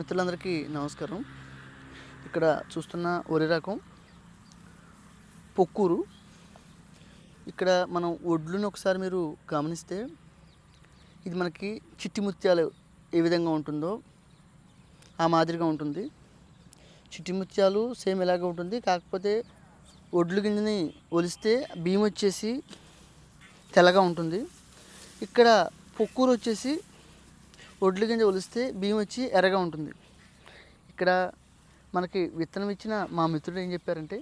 మిత్రులందరికీ నమస్కారం. ఇక్కడ చూస్తున్న వరి రకం పొక్కూరు. ఇక్కడ మనం ఒడ్లుని ఒకసారి మీరు గమనిస్తే ఇది మనకి చిట్టి ముత్యాలు ఏ విధంగా ఉంటుందో ఆ మాదిరిగా ఉంటుంది. చిట్టి ముత్యాలు సేమ్ ఇలాగే ఉంటుంది. కాకపోతే ఒడ్లు గింజని ఒలిస్తే బియ్యం వచ్చేసి తెల్లగా ఉంటుంది. ఇక్కడ పొక్కూరు వచ్చేసి ఒడ్లు గింజ ఒలిస్తే బియ్యం వచ్చి ఎర్రగా ఉంటుంది. ఇక్కడ మనకి విత్తనం ఇచ్చిన మా మిత్రుడు ఏం చెప్పారంటే,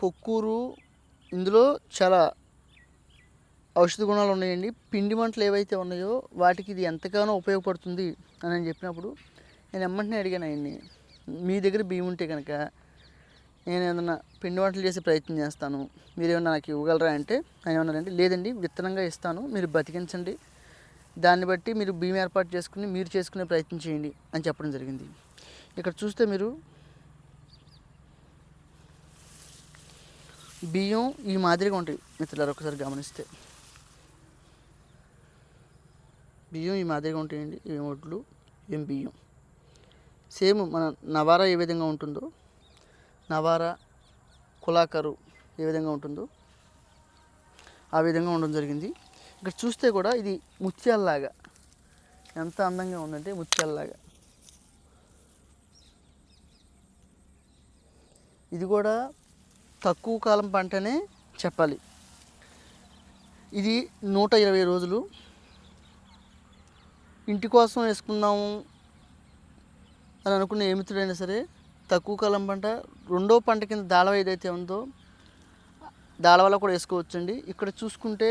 పొక్కూరు ఇందులో చాలా ఔషధ గుణాలు ఉన్నాయండి. పిండి వంటలు ఏవైతే ఉన్నాయో వాటికి ఇది ఎంతగానో ఉపయోగపడుతుంది అని చెప్పినప్పుడు నేను వెంటనే అడిగాను ఆయన్ని, మీ దగ్గర బియ్యం ఉంటే కనుక నేను ఏదన్నా పిండి వంటలు చేసే ప్రయత్నం చేస్తాను, మీరేమన్నా నాకు ఇవ్వగలరా అంటే ఆయన ఏమన్నారంటే, లేదండి విత్తనంగా ఇస్తాను, మీరు బతికించండి, దాన్ని బట్టి మీరు బియ్యం ఏర్పాటు చేసుకుని మీరు చేసుకునే ప్రయత్నం చేయండి అని చెప్పడం జరిగింది. ఇక్కడ చూస్తే మీరు బియ్యం ఈ మాదిరిగా ఉంటాయి మిత్రులారు. ఒకసారి గమనిస్తే బియ్యం ఈ మాదిరిగా ఉంటాయండి. ఏం ఒడ్లు ఏం బియ్యం సేమ్ మన నవారా ఏ విధంగా ఉంటుందో, నవారా కులాకరు ఏ విధంగా ఉంటుందో ఆ విధంగా ఉండడం జరిగింది. ఇక్కడ చూస్తే కూడా ఇది ముత్యాలలాగా ఎంత అందంగా ఉందంటే ముత్యాలలాగా. ఇది కూడా తక్కువ కాలం పంటనే చెప్పాలి. ఇది 120 రోజులు ఇంటి కోసం వేసుకున్నాము అని అనుకున్న ఏ మిత్రుడైనా సరే తక్కువ కాలం పంట రెండో పంట కింద దాళవ ఏదైతే ఉందో దాళవలో కూడా వేసుకోవచ్చండి. ఇక్కడ చూసుకుంటే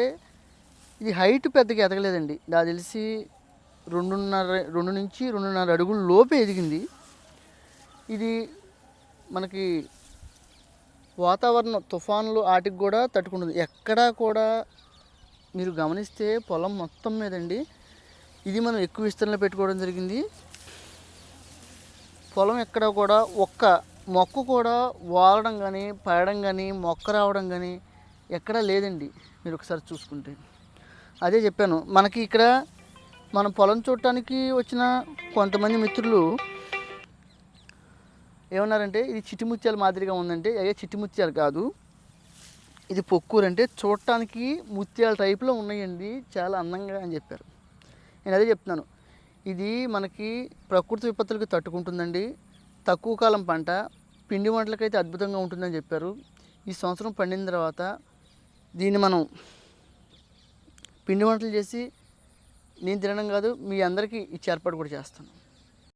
ఇది హైట్ పెద్దగా ఎదగలేదండి. నాకు తెలిసి 2 నుంచి 2.5 అడుగుల లోపే ఎదిగింది. ఇది మనకి వాతావరణం తుఫాన్లు వాటికి కూడా తట్టుకుంటుంది. ఎక్కడా కూడా మీరు గమనిస్తే పొలం మొత్తం మీదండి ఇది మనం ఎక్కువ విస్తరణలో పెట్టుకోవడం జరిగింది. పొలం ఎక్కడ కూడా ఒక్క మొక్క కూడా వాలడం కానీ పడడం కానీ మొక్క రావడం కానీ ఎక్కడా లేదండి. మీరు ఒకసారి చూసుకుంటే అదే చెప్పాను. మనకి ఇక్కడ మన పొలం చూడటానికి వచ్చిన కొంతమంది మిత్రులు ఏమన్నారంటే, ఇది చిట్టి ముత్యాల మాదిరిగా ఉందంటే, అయ్యే చిట్టి ముత్యాలు కాదు, ఇది పొక్కూరు, అంటే చూడటానికి ముత్యాల టైపులో ఉన్నాయండి, చాలా అందంగా అని చెప్పారు. నేను అదే చెప్తున్నాను, ఇది మనకి ప్రకృతి విపత్తులకి తట్టుకుంటుందండి, తక్కువ కాలం పంట, పిండి వంటలకైతే అద్భుతంగా ఉంటుందని చెప్పారు. ఈ సంవత్సరం పండిన తర్వాత దీన్ని మనం పిండి వంటలు చేసి నేను తినడం కాదు, మీ అందరికీ ఇచ్చి ఏర్పాటు కూడా చేస్తాను.